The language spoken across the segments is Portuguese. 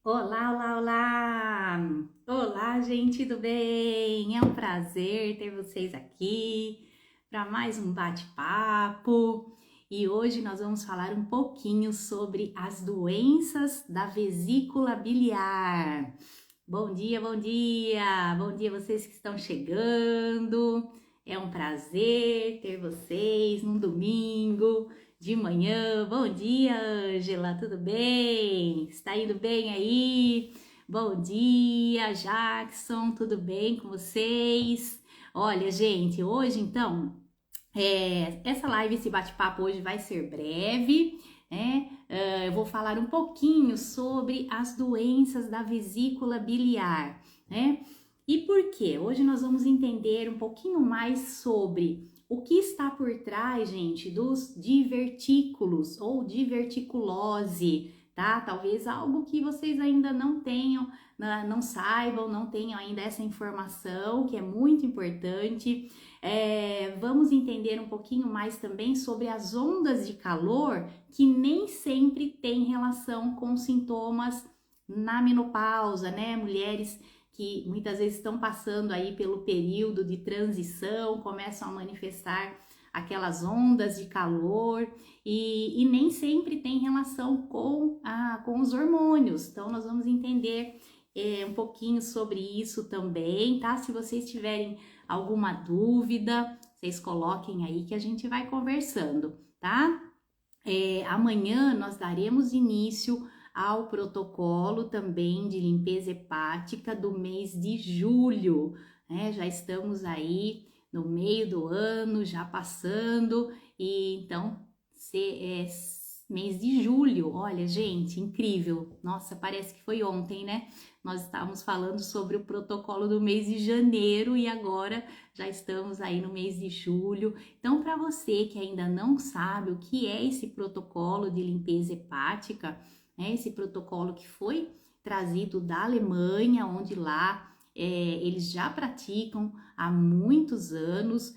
Olá, olá, olá! Olá, gente do bem! É um prazer ter vocês aqui para mais um bate-papo. E hoje nós vamos falar um pouquinho sobre as doenças da vesícula biliar. Bom dia, bom dia! Bom dia vocês que estão chegando. É um prazer ter vocês num domingo de manhã. Bom dia, Ângela, tudo bem? Está indo bem aí? Bom dia, Jackson, tudo bem com vocês? Olha, gente, hoje então, essa live, esse bate-papo hoje vai ser breve, né? Eu vou falar um pouquinho sobre as doenças da vesícula biliar, né? E por quê? Hoje nós vamos entender um pouquinho mais sobre o que está por trás, gente, dos divertículos ou diverticulose, tá? Talvez algo que vocês ainda não tenham, não saibam, não tenham ainda essa informação, que é muito importante. Vamos entender um pouquinho mais também sobre as ondas de calor, que nem sempre tem relação com sintomas na menopausa, né? Mulheres que muitas vezes estão passando aí pelo período de transição, começam a manifestar aquelas ondas de calor e nem sempre tem relação com os hormônios. Então, nós vamos entender um pouquinho sobre isso também, tá? Se vocês tiverem alguma dúvida, vocês coloquem aí que a gente vai conversando, tá? Amanhã nós daremos início ao protocolo também de limpeza hepática do mês de julho, né? Já estamos aí no meio do ano, já passando, e então mês de julho, olha, gente, incrível, nossa, parece que foi ontem, né? Nós estávamos falando sobre o protocolo do mês de janeiro e agora já estamos aí no mês de julho. Então, para você que ainda não sabe o que é esse protocolo de limpeza hepática, né, esse protocolo que foi trazido da Alemanha, onde lá eles já praticam há muitos anos,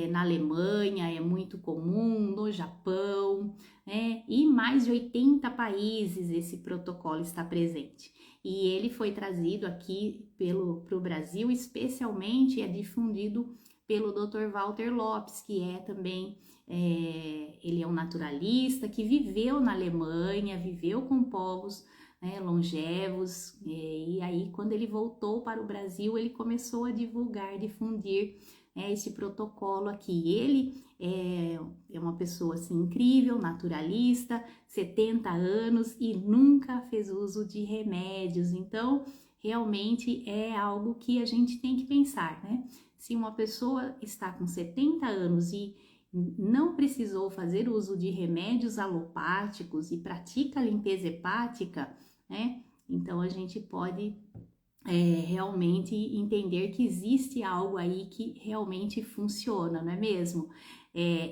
na Alemanha é muito comum, no Japão, né, e mais de 80 países esse protocolo está presente. E ele foi trazido aqui para o Brasil, especialmente é difundido pelo Dr. Walter Lopes, que é também, ele é um naturalista que viveu na Alemanha, viveu com povos, né, longevos, e aí quando ele voltou para o Brasil, ele começou a divulgar, difundir esse protocolo aqui. Ele é uma pessoa assim incrível, naturalista, 70 anos e nunca fez uso de remédios, então realmente é algo que a gente tem que pensar, né? Se uma pessoa está com 70 anos e não precisou fazer uso de remédios alopáticos e pratica limpeza hepática, né? Então a gente pode realmente entender que existe algo aí que realmente funciona, não é mesmo?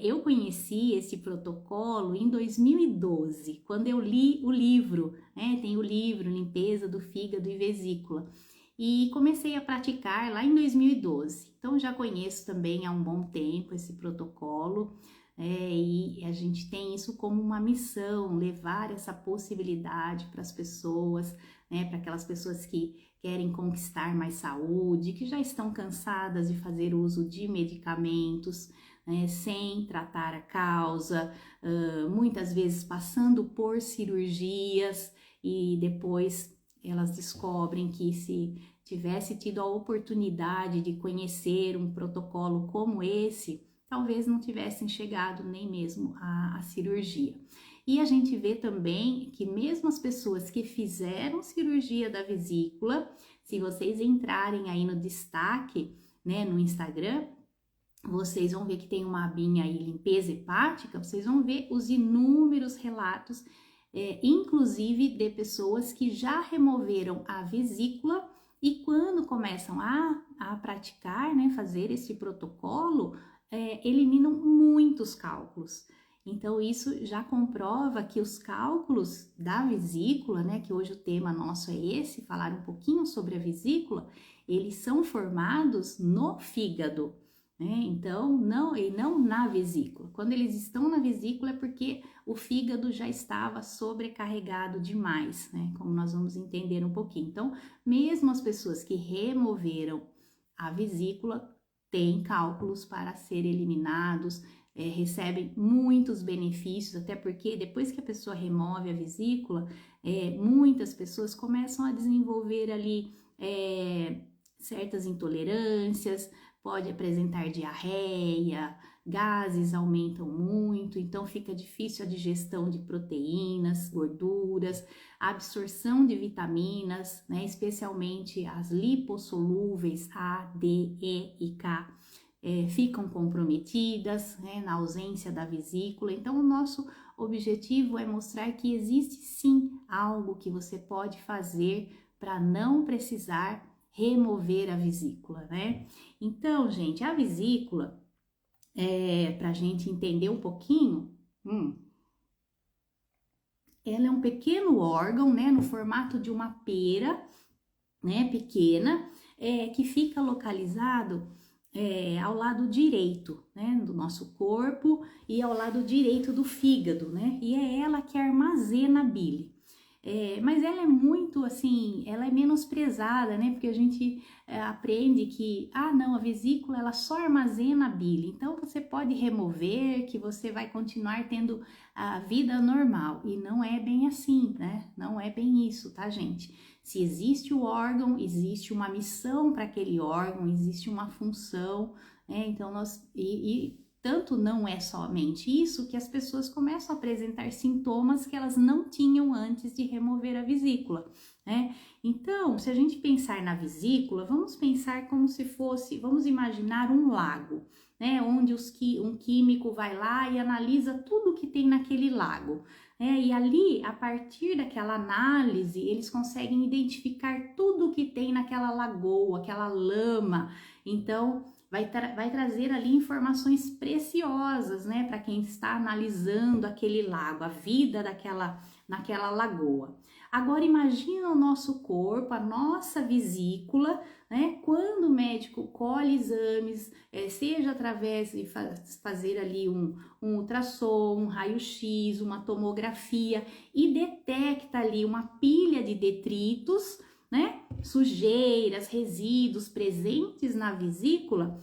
Eu conheci esse protocolo em 2012, quando eu li o livro, né? Tem o livro Limpeza do Fígado e Vesícula, e comecei a praticar lá em 2012. Então já conheço também há um bom tempo esse protocolo, e a gente tem isso como uma missão, levar essa possibilidade para as pessoas, né? Para aquelas pessoas que querem conquistar mais saúde, que já estão cansadas de fazer uso de medicamentos, né, sem tratar a causa, muitas vezes passando por cirurgias e depois elas descobrem que se tivesse tido a oportunidade de conhecer um protocolo como esse, talvez não tivessem chegado nem mesmo à cirurgia. E a gente vê também que mesmo as pessoas que fizeram cirurgia da vesícula, se vocês entrarem aí no destaque, né, no Instagram, vocês vão ver que tem uma abinha aí, limpeza hepática, vocês vão ver os inúmeros relatos, inclusive de pessoas que já removeram a vesícula e quando começam a praticar, né, fazer esse protocolo, eliminam muitos cálculos. Então, isso já comprova que os cálculos da vesícula, né, que hoje o tema nosso é esse, falar um pouquinho sobre a vesícula, eles são formados no fígado. né? Então, não, e não na vesícula. Quando eles estão na vesícula é porque o fígado já estava sobrecarregado demais, né? Como nós vamos entender um pouquinho. Então, mesmo as pessoas que removeram a vesícula têm cálculos para ser eliminados, recebem muitos benefícios, até porque depois que a pessoa remove a vesícula, muitas pessoas começam a desenvolver ali certas intolerâncias, pode apresentar diarreia, gases aumentam muito, então fica difícil a digestão de proteínas, gorduras, a absorção de vitaminas, né, especialmente as lipossolúveis A, D, E e K, ficam comprometidas, né, na ausência da vesícula. Então, o nosso objetivo é mostrar que existe sim algo que você pode fazer para não precisar remover a vesícula, né? Então, gente, a vesícula, para a gente entender um pouquinho, ela é um pequeno órgão, né, no formato de uma pera, né, pequena, que fica localizado ao lado direito, né, do nosso corpo e ao lado direito do fígado, né, e é ela que armazena a bile. Mas ela é muito assim, ela é menosprezada, né? Porque a gente aprende que, não, a vesícula ela só armazena a bile, então você pode remover, que você vai continuar tendo a vida normal. E não é bem assim, né? Não é bem isso, tá, gente? Se existe o órgão, existe uma missão para aquele órgão, existe uma função, né? Então tanto não é somente isso que as pessoas começam a apresentar sintomas que elas não tinham antes de remover a vesícula, né? Então, se a gente pensar na vesícula, vamos pensar como se fosse, vamos imaginar um lago, né? Onde um químico vai lá e analisa tudo que tem naquele lago, né? E ali, a partir daquela análise, eles conseguem identificar tudo que tem naquela lagoa, aquela lama. Então, vai trazer ali informações preciosas, né, para quem está analisando aquele lago, a vida naquela lagoa. Agora imagina o nosso corpo, a nossa vesícula, né, quando o médico colhe exames, seja através de fazer ali um ultrassom, um raio-x, uma tomografia e detecta ali uma pilha de detritos, né, sujeiras, resíduos presentes na vesícula,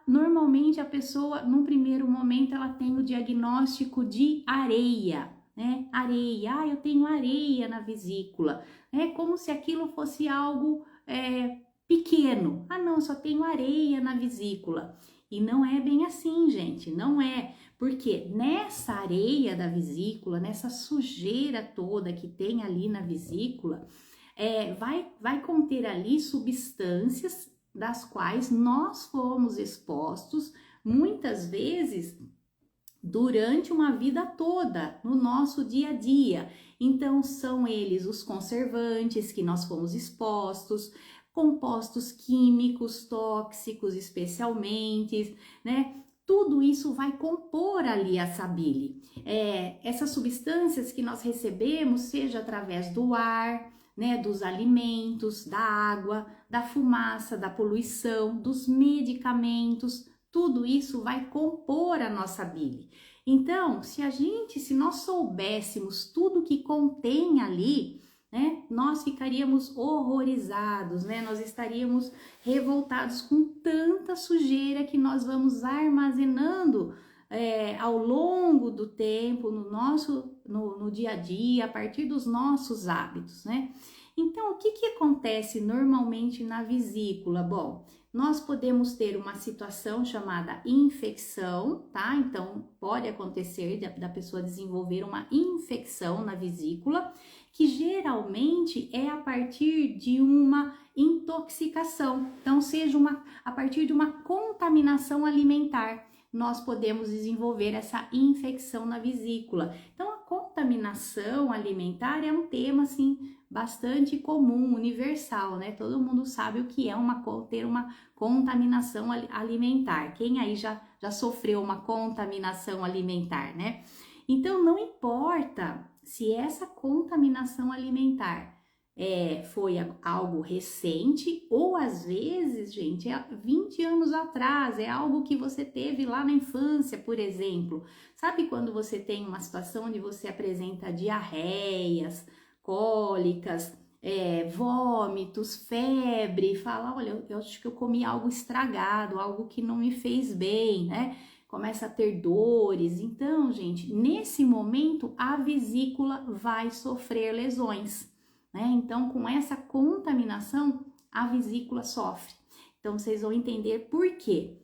normalmente a pessoa, num primeiro momento, ela tem o diagnóstico de areia, né? Areia, eu tenho areia na vesícula, né? Como se aquilo fosse algo pequeno. Não, só tenho areia na vesícula. E não é bem assim, gente, não é. Porque nessa areia da vesícula, nessa sujeira toda que tem ali na vesícula, vai conter ali substâncias das quais nós fomos expostos muitas vezes durante uma vida toda, no nosso dia a dia. Então, são eles os conservantes que nós fomos expostos, compostos químicos tóxicos, especialmente, né? Tudo isso vai compor ali essa bile. Essas substâncias que nós recebemos, seja através do ar, né, dos alimentos, da água, da fumaça, da poluição, dos medicamentos, tudo isso vai compor a nossa bile. Então, se nós soubéssemos tudo que contém ali, né, nós ficaríamos horrorizados, né? Nós estaríamos revoltados com tanta sujeira que nós vamos armazenando ao longo do tempo, no dia a dia, a partir dos nossos hábitos, né? Então, o que acontece normalmente na vesícula? Bom, nós podemos ter uma situação chamada infecção, tá? Então, pode acontecer da pessoa desenvolver uma infecção na vesícula, que geralmente é a partir de uma intoxicação. Então, seja a partir de uma contaminação alimentar, nós podemos desenvolver essa infecção na vesícula. Então, a contaminação alimentar é um tema, assim, bastante comum, universal, né? Todo mundo sabe o que é ter uma contaminação alimentar. Quem aí já sofreu uma contaminação alimentar, né? Então, não importa se essa contaminação alimentar foi algo recente, ou às vezes, gente, é 20 anos atrás, é algo que você teve lá na infância, por exemplo. Sabe quando você tem uma situação onde você apresenta diarreias, cólicas, vômitos, febre, fala, olha, eu acho que eu comi algo estragado, algo que não me fez bem, né? Começa a ter dores. Então, gente, nesse momento a vesícula vai sofrer lesões, né? Então, com essa contaminação, a vesícula sofre. Então, vocês vão entender por quê.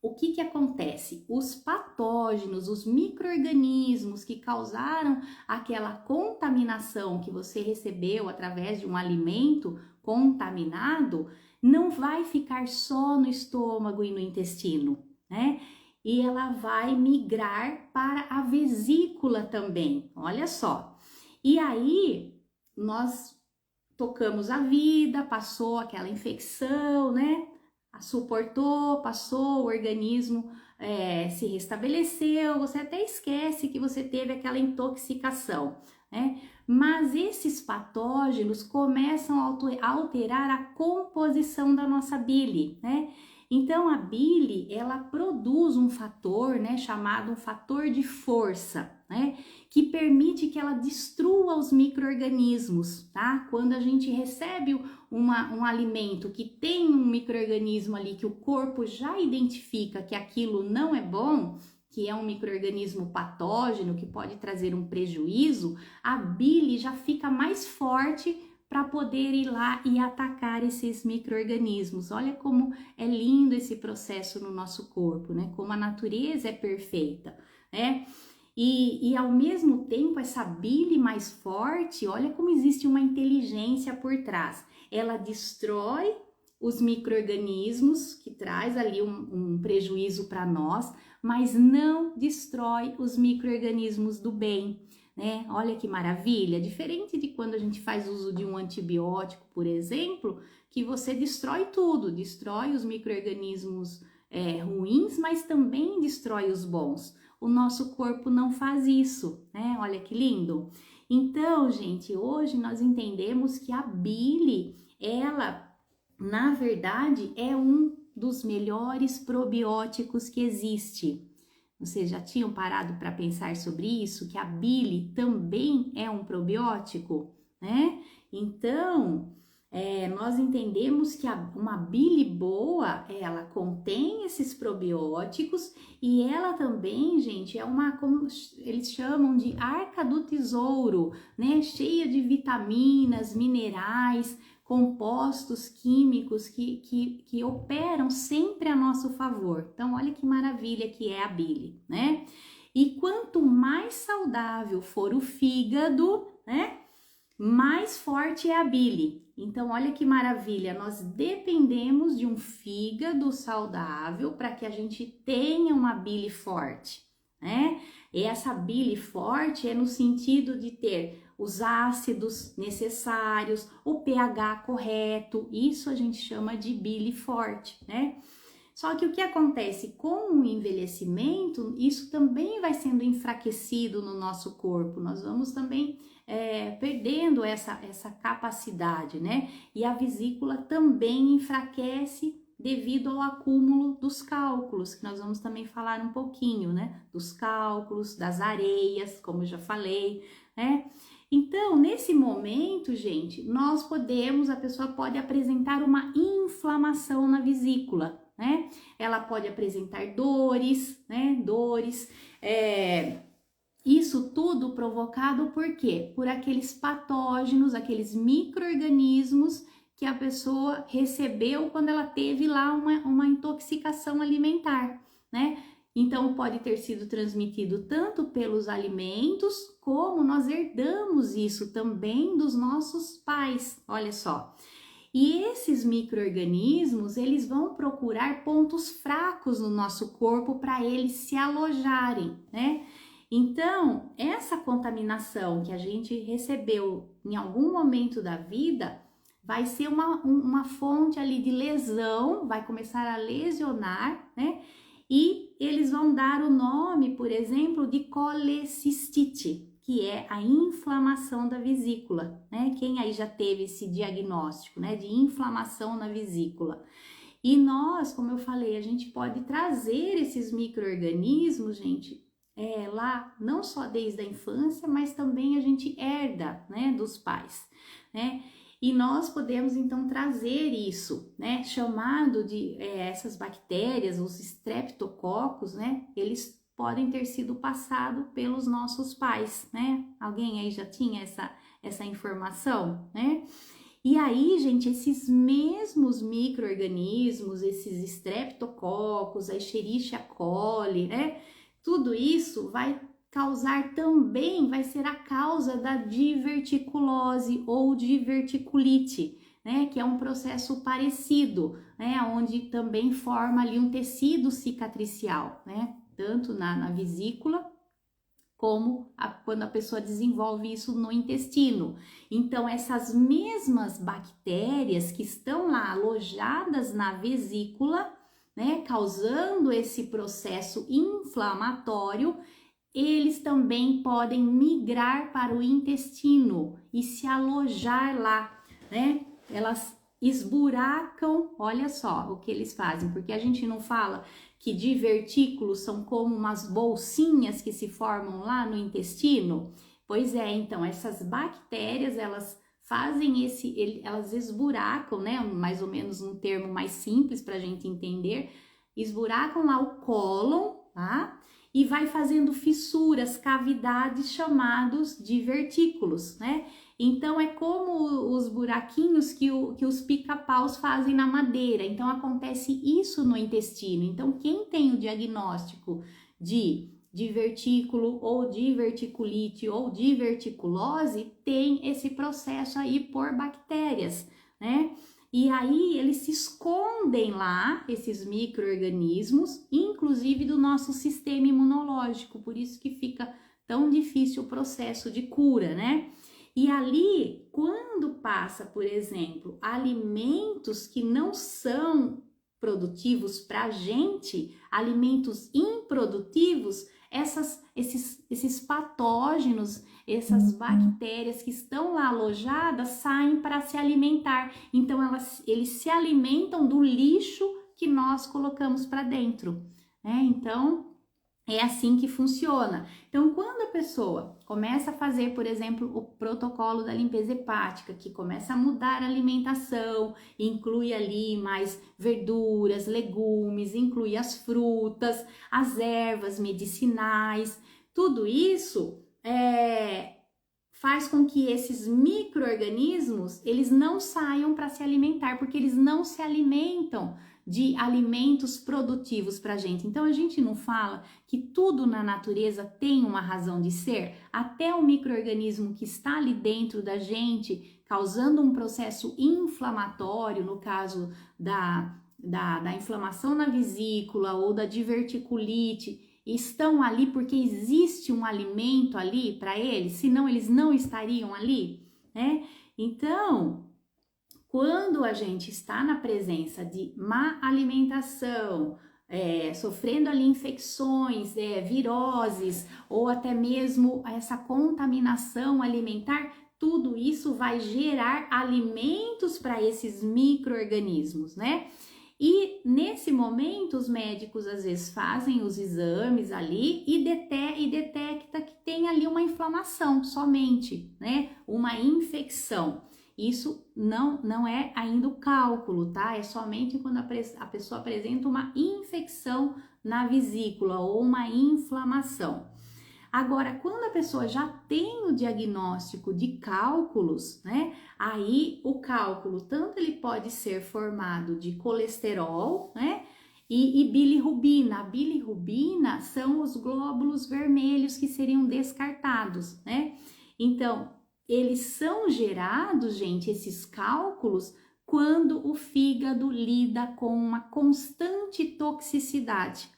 O que acontece? Os patógenos, os micro-organismos que causaram aquela contaminação que você recebeu através de um alimento contaminado, não vai ficar só no estômago e no intestino, né? E ela vai migrar para a vesícula também, olha só. E aí, nós tocamos a vida, passou aquela infecção, né? Suportou, passou, o organismo se restabeleceu, você até esquece que você teve aquela intoxicação, né? Mas esses patógenos começam a alterar a composição da nossa bile, né? Então a bile, ela produz um fator, né, chamado um fator de força, né, que permite que ela destrua os micro-organismos, tá? Quando a gente recebe um alimento que tem um micro-organismo ali que o corpo já identifica que aquilo não é bom, que é um micro-organismo patógeno que pode trazer um prejuízo, a bile já fica mais forte para poder ir lá e atacar esses micro-organismos. Olha como é lindo esse processo no nosso corpo, né? Como a natureza é perfeita, né? E ao mesmo tempo, essa bile mais forte, olha como existe uma inteligência por trás. Ela destrói os micro-organismos, que traz ali um prejuízo para nós, mas não destrói os micro-organismos do bem, né? Olha que maravilha! Diferente de quando a gente faz uso de um antibiótico, por exemplo, que você destrói tudo, destrói os micro-organismos ruins, mas também destrói os bons. O nosso corpo não faz isso, né? Olha que lindo! Então, gente, hoje nós entendemos que a bile, ela, na verdade, é um dos melhores probióticos que existe. Vocês já tinham parado para pensar sobre isso? Que a bile também é um probiótico, né? Então, nós entendemos que uma bile boa, ela contém esses probióticos e ela também, gente, é como eles chamam de arca do tesouro, né? Cheia de vitaminas, minerais, compostos químicos que operam sempre a nosso favor. Então, olha que maravilha que é a bile, né? E quanto mais saudável for o fígado, né? Mais forte é a bile. Então, olha que maravilha, nós dependemos de um fígado saudável para que a gente tenha uma bile forte, né? E essa bile forte é no sentido de ter os ácidos necessários, o pH correto, isso a gente chama de bile forte, né? Só que o que acontece com o envelhecimento, isso também vai sendo enfraquecido no nosso corpo, nós vamos também perdendo essa capacidade, né? E a vesícula também enfraquece devido ao acúmulo dos cálculos, que nós vamos também falar um pouquinho, né? Dos cálculos, das areias, como eu já falei, né? Então, nesse momento, gente, a pessoa pode apresentar uma inflamação na vesícula, né? Ela pode apresentar dores, né? Isso tudo provocado por quê? Por aqueles patógenos, aqueles micro-organismos que a pessoa recebeu quando ela teve lá uma intoxicação alimentar, né? Então, pode ter sido transmitido tanto pelos alimentos, como nós herdamos isso também dos nossos pais, olha só. E esses micro-organismos, eles vão procurar pontos fracos no nosso corpo para eles se alojarem, né? Então, essa contaminação que a gente recebeu em algum momento da vida vai ser uma fonte ali de lesão, vai começar a lesionar, né? E eles vão dar o nome, por exemplo, de colecistite, que é a inflamação da vesícula, né? Quem aí já teve esse diagnóstico, né, de inflamação na vesícula? E nós, como eu falei, a gente pode trazer esses micro-organismos, gente, lá não só desde a infância, mas também a gente herda, né, dos pais, né? E nós podemos então trazer isso, né, chamado de essas bactérias, os streptococos, né? Eles podem ter sido passados pelos nossos pais, né? Alguém aí já tinha essa informação, né? E aí, gente, esses mesmos micro-organismos, esses streptococos, a Escherichia coli, né? Tudo isso vai causar também, vai ser a causa da diverticulose ou diverticulite, né? Que é um processo parecido, né? Onde também forma ali um tecido cicatricial, né? Tanto na vesícula, como quando a pessoa desenvolve isso no intestino. Então, essas mesmas bactérias que estão lá alojadas na vesícula, né, causando esse processo inflamatório, eles também podem migrar para o intestino e se alojar lá, né? Elas esburacam, olha só o que eles fazem, porque a gente não fala que divertículos são como umas bolsinhas que se formam lá no intestino? Pois é, então essas bactérias, elas fazem elas esburacam, né? Mais ou menos um termo mais simples para a gente entender, esburacam lá o cólon, tá? E vai fazendo fissuras, cavidades chamados divertículos, né? Então é como os buraquinhos que os pica-paus fazem na madeira. Então acontece isso no intestino. Então quem tem o diagnóstico de divertículo ou diverticulite ou diverticulose tem esse processo aí por bactérias, né? E aí eles se escondem lá, esses micro-organismos, inclusive do nosso sistema imunológico, por isso que fica tão difícil o processo de cura, né? E ali, quando passa, por exemplo, alimentos que não são produtivos para a gente, alimentos improdutivos, esses patógenos, essas bactérias que estão lá alojadas saem para se alimentar. Então, eles se alimentam do lixo que nós colocamos para dentro, né? Então, é assim que funciona. Então, quando a pessoa começa a fazer, por exemplo, o protocolo da limpeza hepática, que começa a mudar a alimentação, inclui ali mais verduras, legumes, inclui as frutas, as ervas medicinais, tudo isso faz com que esses micro-organismos, eles não saiam para se alimentar, porque eles não se alimentam de alimentos produtivos para a gente. Então, a gente não fala que tudo na natureza tem uma razão de ser, até o micro-organismo que está ali dentro da gente, causando um processo inflamatório, no caso da inflamação na vesícula ou da diverticulite, estão ali porque existe um alimento ali para eles, senão eles não estariam ali, né? Então, quando a gente está na presença de má alimentação, sofrendo ali infecções, viroses ou até mesmo essa contaminação alimentar, tudo isso vai gerar alimentos para esses micro-organismos, né? E nesse momento os médicos às vezes fazem os exames ali e detecta que tem ali uma inflamação somente, né? Uma infecção. Isso não é ainda o cálculo, tá? É somente quando a pessoa apresenta uma infecção na vesícula ou uma inflamação. Agora, quando a pessoa já tem o diagnóstico de cálculos, né? Aí o cálculo, tanto ele pode ser formado de colesterol, né? E bilirrubina. A bilirrubina são os glóbulos vermelhos que seriam descartados, né? Então, eles são gerados, gente, esses cálculos, quando o fígado lida com uma constante toxicidade.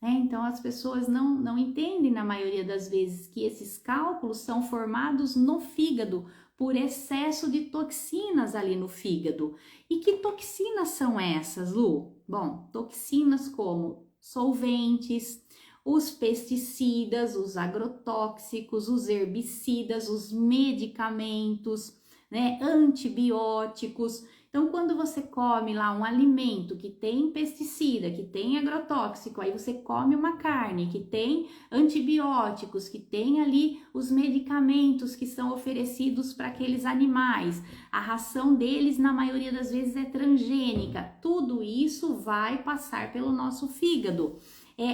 Então, as pessoas não entendem, na maioria das vezes, que esses cálculos são formados no fígado por excesso de toxinas ali no fígado. E que toxinas são essas, Lu? Bom, toxinas como solventes, os pesticidas, os agrotóxicos, os herbicidas, os medicamentos, né, antibióticos. Então, quando você come lá um alimento que tem pesticida, que tem agrotóxico, aí você come uma carne que tem antibióticos, que tem ali os medicamentos que são oferecidos para aqueles animais, a ração deles, na maioria das vezes, é transgênica. Tudo isso vai passar pelo nosso fígado.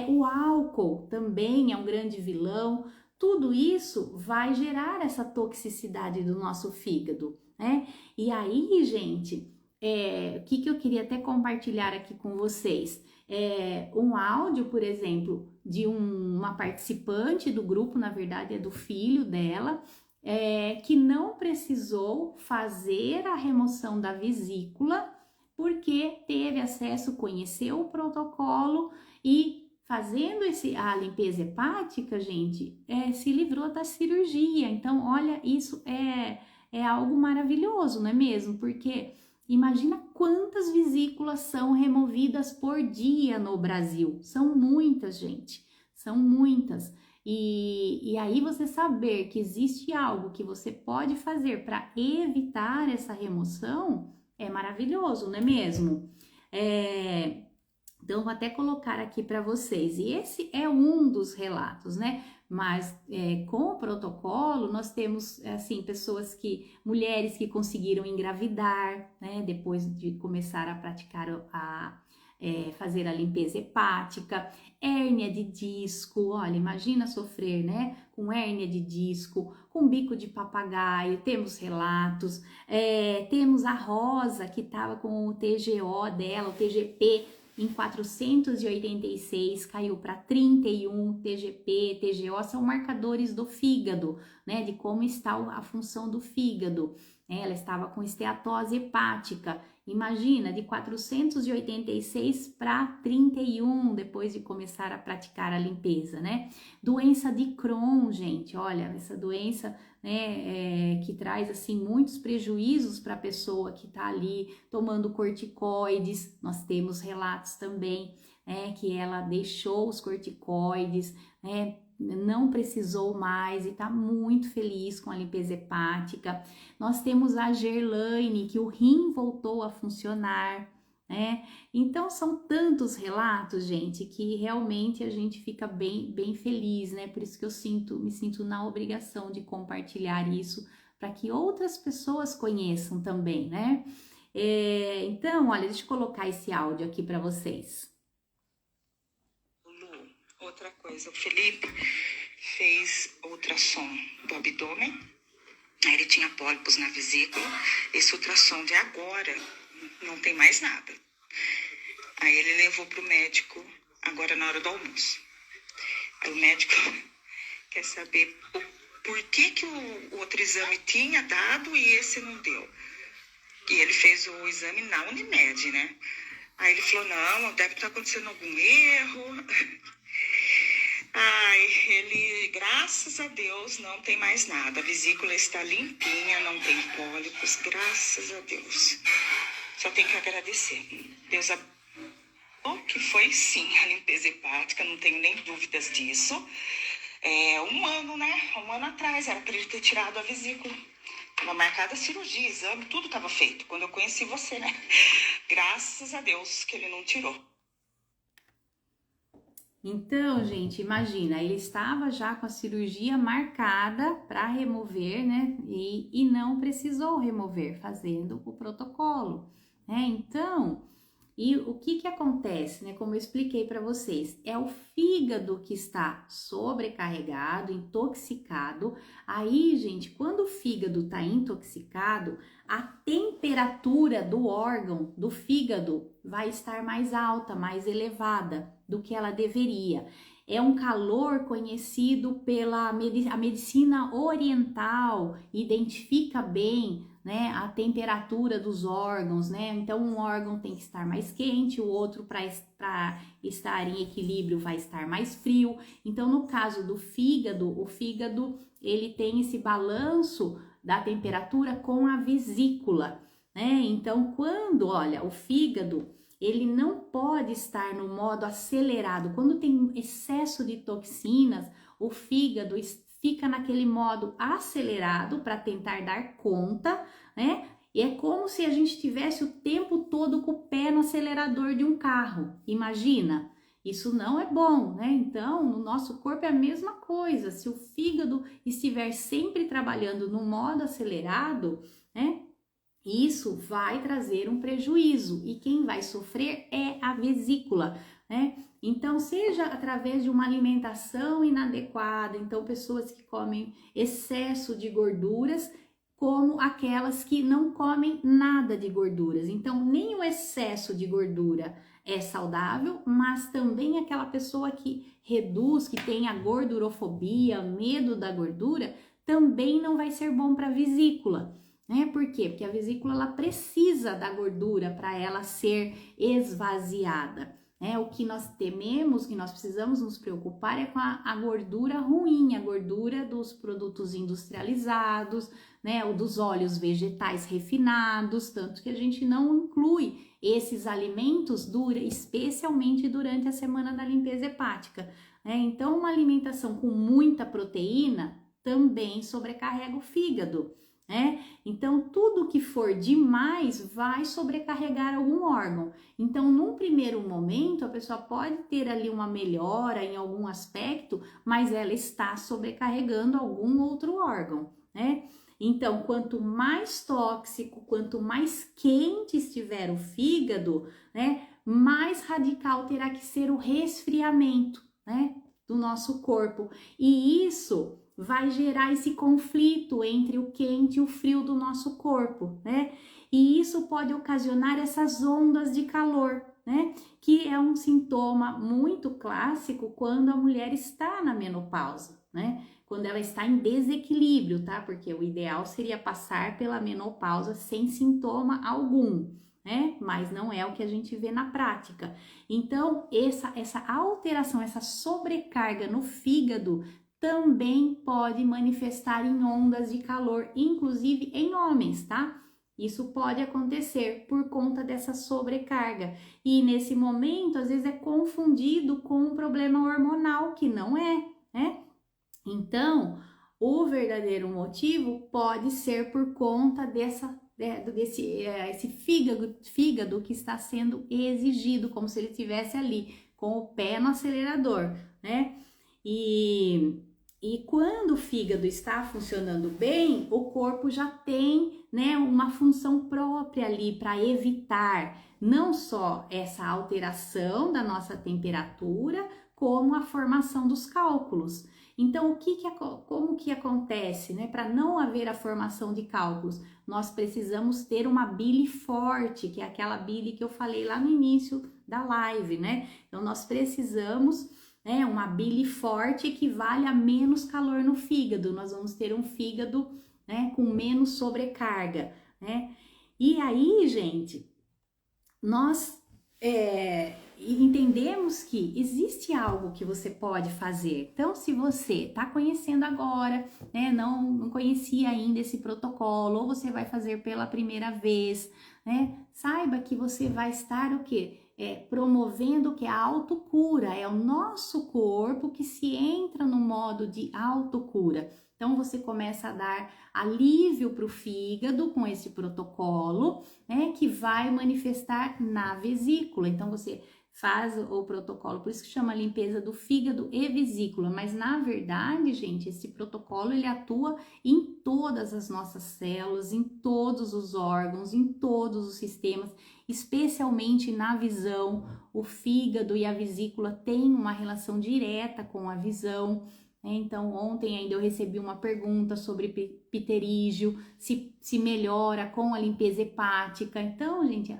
O álcool também é um grande vilão. Tudo isso vai gerar essa toxicidade do nosso fígado, né? E aí, gente, o que eu queria até compartilhar aqui com vocês? Um áudio, por exemplo, de uma participante do grupo, na verdade é do filho dela, que não precisou fazer a remoção da vesícula porque teve acesso, conheceu o protocolo e fazendo a limpeza hepática, gente, se livrou da cirurgia. Então, olha, isso é algo maravilhoso, não é mesmo? Porque imagina quantas vesículas são removidas por dia no Brasil. São muitas, gente, são muitas. E aí você saber que existe algo que você pode fazer para evitar essa remoção é maravilhoso, não é mesmo? Então, vou até colocar aqui para vocês. E esse é um dos relatos, né? Mas com o protocolo, nós temos, assim, mulheres que conseguiram engravidar, né? Depois de começar a praticar fazer a limpeza hepática, hérnia de disco, olha, imagina sofrer, né? Com hérnia de disco, com bico de papagaio, temos relatos, temos a Rosa que estava com o TGO dela, o TGP, em 486, caiu para 31, TGP, TGO são marcadores do fígado, né, de como está a função do fígado. Ela estava com esteatose hepática, imagina, de 486 para 31, depois de começar a praticar a limpeza, né? Doença de Crohn, gente, olha, essa doença, né, que traz, assim, muitos prejuízos para a pessoa que está ali tomando corticoides. Nós temos relatos também, né, que ela deixou os corticoides, né, não precisou mais e está muito feliz com a limpeza hepática. Nós temos a Gerlaine, que o rim voltou a funcionar, né? Então são tantos relatos, gente, que realmente a gente fica bem feliz, né? Por isso que me sinto na obrigação de compartilhar isso para que outras pessoas conheçam também, né? Então, olha, deixa eu colocar esse áudio aqui para vocês. Outra coisa, o Felipe fez ultrassom do abdômen, aí ele tinha pólipos na vesícula, esse ultrassom de agora não tem mais nada. Aí ele levou pro médico agora na hora do almoço. Aí o médico quer saber por que o outro exame tinha dado e esse não deu. E ele fez o exame na Unimed, né? Aí ele falou, não, deve estar acontecendo algum erro. Ai, ele, graças a Deus, não tem mais nada. A vesícula está limpinha, não tem pólipos, graças a Deus. Só tem que agradecer. Deus que foi sim a limpeza hepática, não tenho nem dúvidas disso. 1 ano, né? 1 ano atrás, era para ele ter tirado a vesícula. Estava marcada a cirurgia, exame, tudo estava feito. Quando eu conheci você, né? Graças a Deus que ele não tirou. Então, gente, imagina, ele estava já com a cirurgia marcada para remover, né? E não precisou remover, fazendo o protocolo, né? Então, e o que acontece, né? Como eu expliquei para vocês, é o fígado que está sobrecarregado, intoxicado. Aí, gente, quando o fígado está intoxicado, a temperatura do órgão, do fígado, vai estar mais alta, mais elevada do que ela deveria. É um calor conhecido pela a medicina oriental, identifica bem, né, a temperatura dos órgãos, né? Então um órgão tem que estar mais quente, o outro para estar em equilíbrio vai estar mais frio. Então no caso do fígado, o fígado ele tem esse balanço da temperatura com a vesícula, né? Então quando, olha, o fígado ele não pode estar no modo acelerado. Quando tem excesso de toxinas, o fígado fica naquele modo acelerado para tentar dar conta, né? E é como se a gente tivesse o tempo todo com o pé no acelerador de um carro. Imagina? Isso não é bom, né? Então, no nosso corpo é a mesma coisa. Se o fígado estiver sempre trabalhando no modo acelerado, né? Isso vai trazer um prejuízo e quem vai sofrer é a vesícula, né? Então, seja através de uma alimentação inadequada, então pessoas que comem excesso de gorduras, como aquelas que não comem nada de gorduras. Então, nem o excesso de gordura é saudável, mas também aquela pessoa que reduz, que tem a gordurofobia, medo da gordura, também não vai ser bom para a vesícula. Né? Por quê? Porque a vesícula ela precisa da gordura para ela ser esvaziada. Né? O que nós tememos, que nós precisamos nos preocupar é com a gordura ruim, a gordura dos produtos industrializados, né? O dos óleos vegetais refinados, tanto que a gente não inclui esses alimentos especialmente durante a semana da limpeza hepática. Né? Então, uma alimentação com muita proteína também sobrecarrega o fígado. Então, tudo que for demais vai sobrecarregar algum órgão. Então, num primeiro momento, a pessoa pode ter ali uma melhora em algum aspecto, mas ela está sobrecarregando algum outro órgão, né? Então, quanto mais tóxico, quanto mais quente estiver o fígado, né, mais radical terá que ser o resfriamento, né, do nosso corpo. E isso vai gerar esse conflito entre o quente e o frio do nosso corpo, né? E isso pode ocasionar essas ondas de calor, né? Que é um sintoma muito clássico quando a mulher está na menopausa, né? Quando ela está em desequilíbrio, tá? Porque o ideal seria passar pela menopausa sem sintoma algum, né? Mas não é o que a gente vê na prática. Então, essa alteração, essa sobrecarga no fígado também pode manifestar em ondas de calor, inclusive em homens, tá? Isso pode acontecer por conta dessa sobrecarga. E nesse momento, às vezes é confundido com um problema hormonal, que não é, né? Então, o verdadeiro motivo pode ser por conta esse fígado que está sendo exigido, como se ele estivesse ali com o pé no acelerador, né? E quando o fígado está funcionando bem, o corpo já tem, né, uma função própria ali para evitar não só essa alteração da nossa temperatura, como a formação dos cálculos. Então, como que acontece, né? Para não haver a formação de cálculos, nós precisamos ter uma bile forte, que é aquela bile que eu falei lá no início da live, né? Então, nós precisamos, né, uma bile forte equivale a menos calor no fígado. Nós vamos ter um fígado, né, com menos sobrecarga, né? E aí, gente, nós entendemos que existe algo que você pode fazer. Então, se você está conhecendo agora, né, não conhecia ainda esse protocolo, ou você vai fazer pela primeira vez, né, saiba que você vai estar o quê? Promovendo o que? A autocura. É o nosso corpo que se entra no modo de autocura. Então, você começa a dar alívio para o fígado com esse protocolo, né, que vai manifestar na vesícula. Então, você faz o protocolo, por isso que chama limpeza do fígado e vesícula, mas na verdade, gente, esse protocolo ele atua em todas as nossas células, em todos os órgãos, em todos os sistemas, especialmente na visão. O fígado e a vesícula têm uma relação direta com a visão. Então, ontem ainda eu recebi uma pergunta sobre pterígio, se melhora com a limpeza hepática. Então, gente,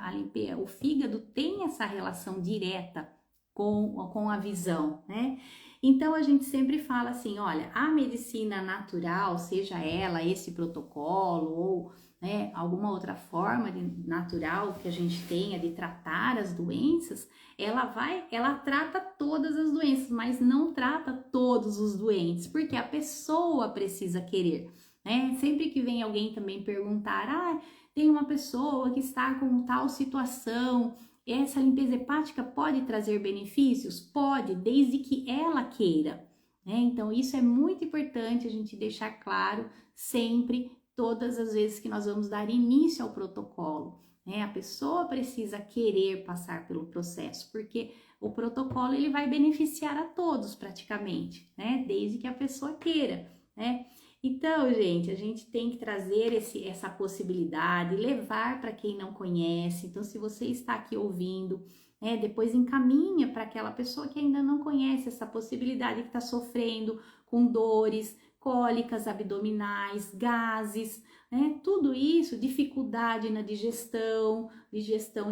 o fígado tem essa relação direta com a visão, né? Então, a gente sempre fala assim, olha, a medicina natural, seja ela esse protocolo ou, né, alguma outra forma natural que a gente tenha de tratar as doenças, ela trata todas as doenças, mas não trata todos os doentes, porque a pessoa precisa querer, né? Sempre que vem alguém também perguntar, tem uma pessoa que está com tal situação, essa limpeza hepática pode trazer benefícios? Pode, desde que ela queira, né? Então, isso é muito importante a gente deixar claro sempre, todas as vezes que nós vamos dar início ao protocolo, né? A pessoa precisa querer passar pelo processo, porque o protocolo ele vai beneficiar a todos praticamente, né? Desde que a pessoa queira, né? Então, gente, a gente tem que trazer essa possibilidade, levar para quem não conhece. Então, se você está aqui ouvindo, né, depois encaminha para aquela pessoa que ainda não conhece essa possibilidade, que está sofrendo com dores, cólicas abdominais, gases, né? Tudo isso, dificuldade na digestão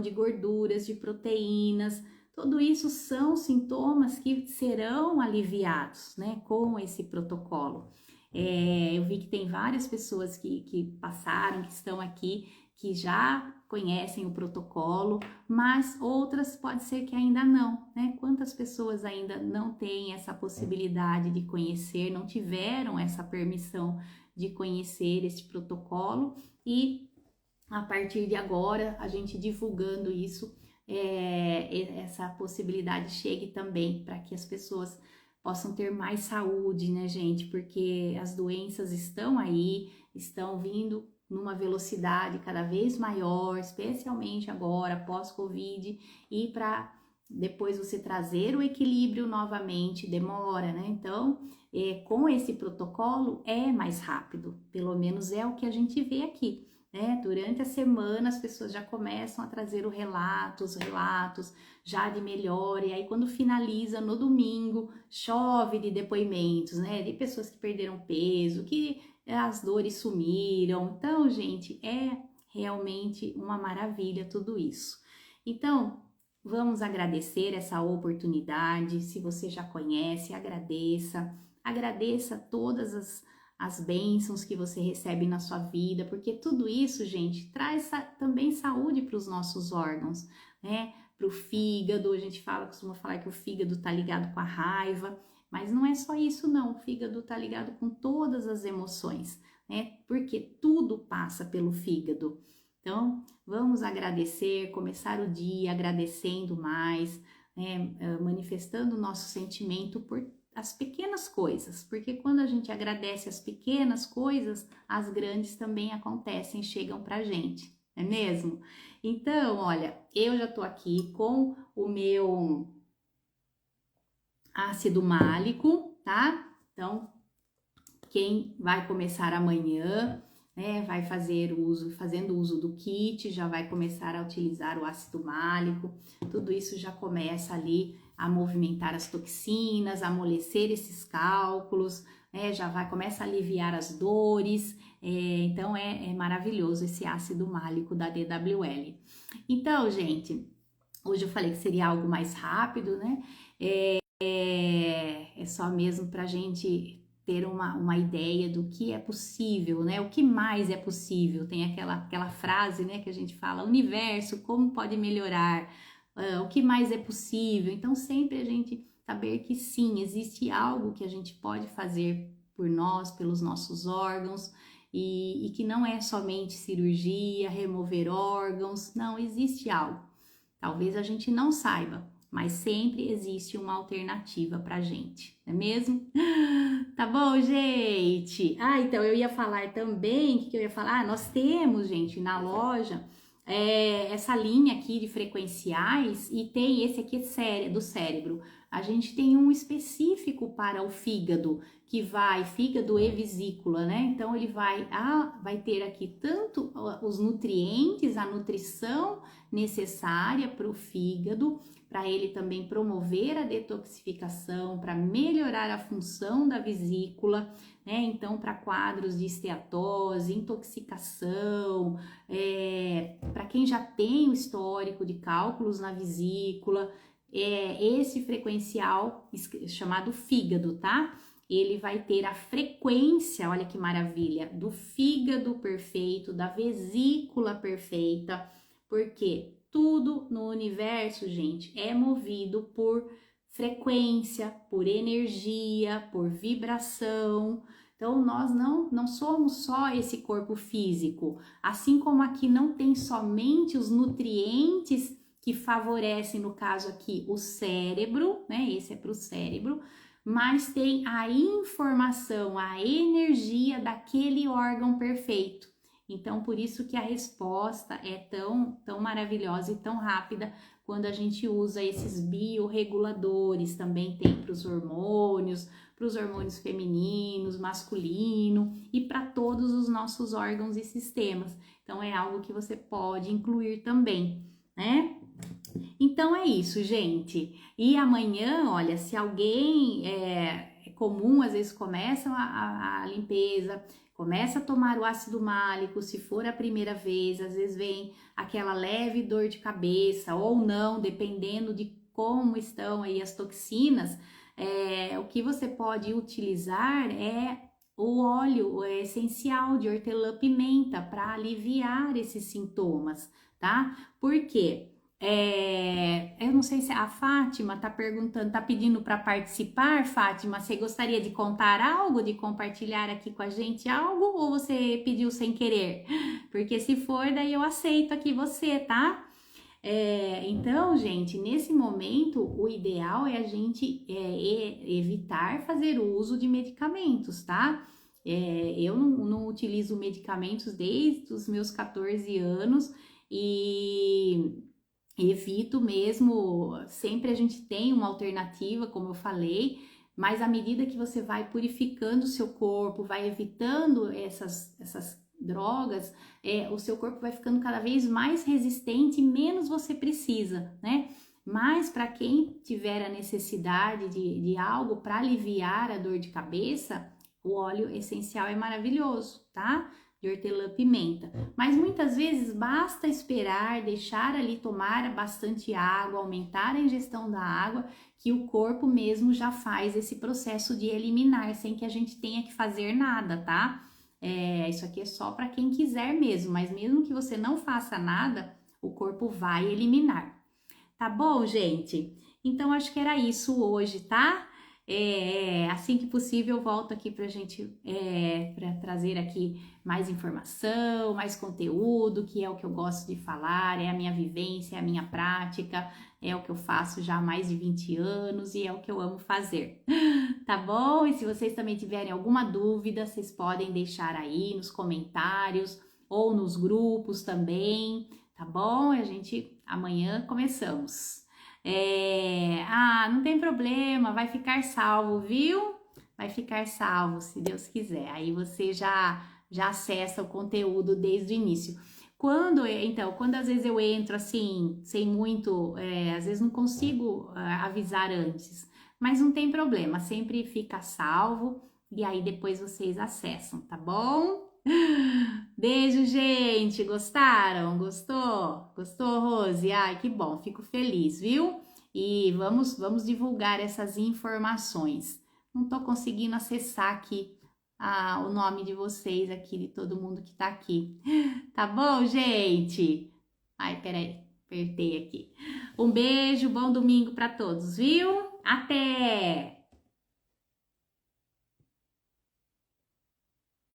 de gorduras, de proteínas. Tudo isso são sintomas que serão aliviados, né, com esse protocolo. Eu vi que tem várias pessoas que passaram, que estão aqui, que já conhecem o protocolo, mas outras pode ser que ainda não, né? Quantas pessoas ainda não têm essa possibilidade de conhecer, não tiveram essa permissão de conhecer esse protocolo e a partir de agora, a gente divulgando isso, essa possibilidade chegue também para que as pessoas possam ter mais saúde, né, gente? Porque as doenças estão aí, estão vindo numa velocidade cada vez maior, especialmente agora, pós-Covid, e para depois você trazer o equilíbrio novamente demora, né? Então, com esse protocolo é mais rápido, pelo menos é o que a gente vê aqui, né? Durante a semana as pessoas já começam a trazer os relatos já de melhora, e aí quando finaliza no domingo, chove de depoimentos, né? De pessoas que perderam peso, que as dores sumiram. Então, gente, é realmente uma maravilha tudo isso. Então, vamos agradecer essa oportunidade. Se você já conhece, agradeça todas as bênçãos que você recebe na sua vida, porque tudo isso, gente, traz também saúde para os nossos órgãos, né? Para o fígado, a gente costuma falar que o fígado tá ligado com a raiva, mas não é só isso não, o fígado tá ligado com todas as emoções, né? Porque tudo passa pelo fígado. Então, vamos agradecer, começar o dia agradecendo mais, né? Manifestando o nosso sentimento por as pequenas coisas, porque quando a gente agradece as pequenas coisas, as grandes também acontecem, chegam pra gente, não é mesmo? Então, olha, eu já tô aqui com o meu ácido málico, tá? Então, quem vai começar amanhã, né, vai fazendo uso do kit, já vai começar a utilizar o ácido málico, tudo isso já começa ali a movimentar as toxinas, a amolecer esses cálculos, né, começa a aliviar as dores, então é maravilhoso esse ácido málico da DWL. Então, gente, hoje eu falei que seria algo mais rápido, né, é só mesmo pra gente ter uma ideia do que é possível, né? O que mais é possível? Tem aquela frase, né, que a gente fala, universo, como pode melhorar? O que mais é possível? Então, sempre a gente saber que sim, existe algo que a gente pode fazer por nós, pelos nossos órgãos, e que não é somente cirurgia, remover órgãos, não, existe algo. Talvez a gente não saiba, mas sempre existe uma alternativa pra gente, não é mesmo? Tá bom, gente? Então eu ia falar também, o que eu ia falar? Nós temos, gente, na loja, essa linha aqui de frequenciais e tem esse aqui do cérebro. A gente tem um específico para o fígado, fígado e vesícula, né? Então ele vai ter aqui tanto os nutrientes, a nutrição necessária para o fígado, para ele também promover a detoxificação, para melhorar a função da vesícula, né? Então, para quadros de esteatose, intoxicação, para quem já tem o histórico de cálculos na vesícula, esse frequencial chamado fígado, tá? Ele vai ter a frequência, olha que maravilha, do fígado perfeito, da vesícula perfeita, porque tudo no universo, gente, é movido por frequência, por energia, por vibração. Então, nós não somos só esse corpo físico. Assim como aqui não tem somente os nutrientes que favorecem, no caso aqui, o cérebro, né? Esse é para o cérebro, mas tem a informação, a energia daquele órgão perfeito. Então, por isso que a resposta é tão maravilhosa e tão rápida quando a gente usa esses biorreguladores. Também tem para os hormônios femininos, masculino e para todos os nossos órgãos e sistemas. Então, é algo que você pode incluir também, né? Então é isso, gente. E amanhã, olha, se alguém é comum, às vezes começam a limpeza, começa a tomar o ácido málico, se for a primeira vez, às vezes vem aquela leve dor de cabeça ou não, dependendo de como estão aí as toxinas, o que você pode utilizar é o óleo essencial de hortelã-pimenta para aliviar esses sintomas, tá? Por quê? Eu não sei se a Fátima tá perguntando, tá pedindo para participar. Fátima, você gostaria de contar algo, de compartilhar aqui com a gente algo, ou você pediu sem querer? Porque se for, daí eu aceito aqui você, tá? Então, gente, nesse momento, o ideal é a gente evitar fazer o uso de medicamentos, tá? Eu não utilizo medicamentos desde os meus 14 anos e evito mesmo, sempre a gente tem uma alternativa, como eu falei, mas à medida que você vai purificando o seu corpo, vai evitando essas drogas, o seu corpo vai ficando cada vez mais resistente e menos você precisa, né? Mas para quem tiver a necessidade de algo para aliviar a dor de cabeça, o óleo essencial é maravilhoso, tá? De hortelã-pimenta. Mas muitas vezes basta esperar, deixar ali tomar bastante água, aumentar a ingestão da água, que o corpo mesmo já faz esse processo de eliminar, sem que a gente tenha que fazer nada, tá? Isso aqui é só para quem quiser mesmo, mas mesmo que você não faça nada, o corpo vai eliminar. Tá bom, gente? Então, acho que era isso hoje, tá? Assim que possível, eu volto aqui pra gente, para trazer aqui mais informação, mais conteúdo, que é o que eu gosto de falar, é a minha vivência, é a minha prática, é o que eu faço já há mais de 20 anos e é o que eu amo fazer. Tá bom? E se vocês também tiverem alguma dúvida, vocês podem deixar aí nos comentários ou nos grupos também, tá bom? A gente amanhã começamos. Não tem problema, vai ficar salvo, viu? Vai ficar salvo, se Deus quiser. Aí você já acessa o conteúdo desde o início. Quando às vezes eu entro assim, sem muito, às vezes não consigo avisar antes, mas não tem problema, sempre fica salvo e aí depois vocês acessam, tá bom? Beijo, gente! Gostaram? Gostou? Gostou, Rose? Ai, que bom, fico feliz, viu? E vamos divulgar essas informações. Não tô conseguindo acessar aqui o nome de vocês aqui, de todo mundo que tá aqui. Tá bom, gente? Ai, peraí, apertei aqui. Um beijo, bom domingo para todos, viu? Até!